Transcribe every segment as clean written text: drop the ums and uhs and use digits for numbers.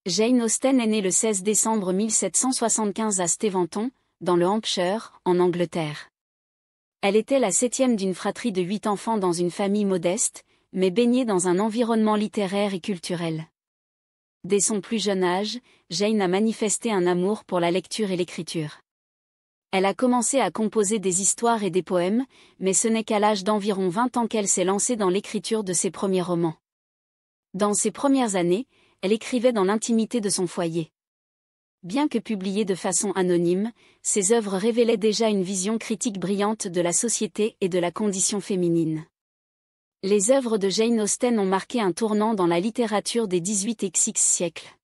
Jane Austen est née le 16 décembre 1775 à Steventon, dans le Hampshire, en Angleterre. Elle était la septième d'une fratrie de 8 enfants dans une famille modeste, mais baignée dans un environnement littéraire et culturel. Dès son plus jeune âge, Jane a manifesté un amour pour la lecture et l'écriture. Elle a commencé à composer des histoires et des poèmes, mais ce n'est qu'à l'âge d'environ 20 ans qu'elle s'est lancée dans l'écriture de ses premiers romans. Dans ses premières années, elle écrivait dans l'intimité de son foyer. Bien que publiées de façon anonyme, ses œuvres révélaient déjà une vision critique brillante de la société et de la condition féminine. Les œuvres de Jane Austen ont marqué un tournant dans la littérature des XVIII et XVI siècles.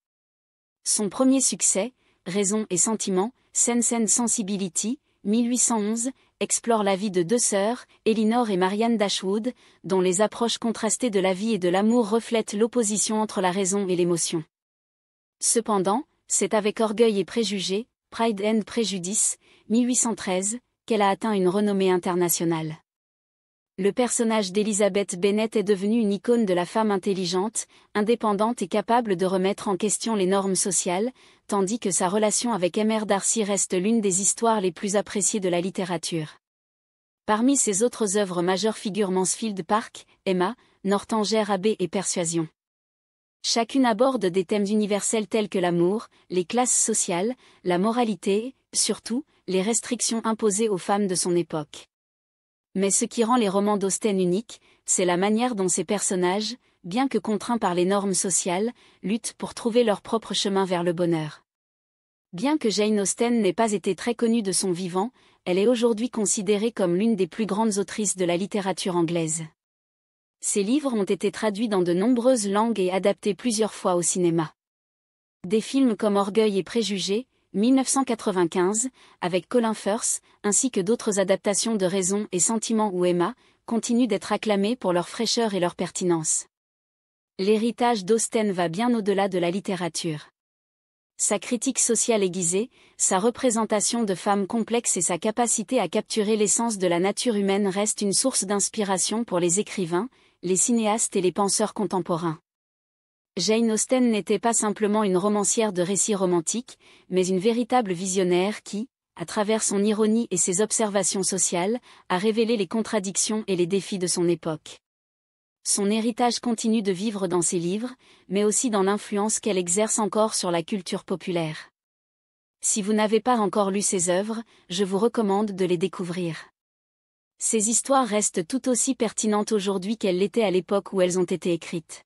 Son premier succès, Raison et Sentiment, Sense and Sensibility, 1811, explore la vie de deux sœurs, Elinor et Marianne Dashwood, dont les approches contrastées de la vie et de l'amour reflètent l'opposition entre la raison et l'émotion. Cependant, c'est avec Orgueil et Préjugés, Pride and Prejudice, 1813, qu'elle a atteint une renommée internationale. Le personnage d'Elizabeth Bennet est devenu une icône de la femme intelligente, indépendante et capable de remettre en question les normes sociales, tandis que sa relation avec Emer Darcy reste l'une des histoires les plus appréciées de la littérature. Parmi ses autres œuvres majeures figurent Mansfield Park, Emma, Northanger Abbey et Persuasion. Chacune aborde des thèmes universels tels que l'amour, les classes sociales, la moralité, surtout, les restrictions imposées aux femmes de son époque. Mais ce qui rend les romans d'Austen uniques, c'est la manière dont ces personnages, bien que contraints par les normes sociales, luttent pour trouver leur propre chemin vers le bonheur. Bien que Jane Austen n'ait pas été très connue de son vivant, elle est aujourd'hui considérée comme l'une des plus grandes autrices de la littérature anglaise. Ses livres ont été traduits dans de nombreuses langues et adaptés plusieurs fois au cinéma. Des films comme Orgueil et Préjugés, 1995, avec Colin Firth, ainsi que d'autres adaptations de Raison et Sentiment ou Emma, continuent d'être acclamés pour leur fraîcheur et leur pertinence. L'héritage d'Austen va bien au-delà de la littérature. Sa critique sociale aiguisée, sa représentation de femmes complexes et sa capacité à capturer l'essence de la nature humaine restent une source d'inspiration pour les écrivains, les cinéastes et les penseurs contemporains. Jane Austen n'était pas simplement une romancière de récits romantiques, mais une véritable visionnaire qui, à travers son ironie et ses observations sociales, a révélé les contradictions et les défis de son époque. Son héritage continue de vivre dans ses livres, mais aussi dans l'influence qu'elle exerce encore sur la culture populaire. Si vous n'avez pas encore lu ses œuvres, je vous recommande de les découvrir. Ces histoires restent tout aussi pertinentes aujourd'hui qu'elles l'étaient à l'époque où elles ont été écrites.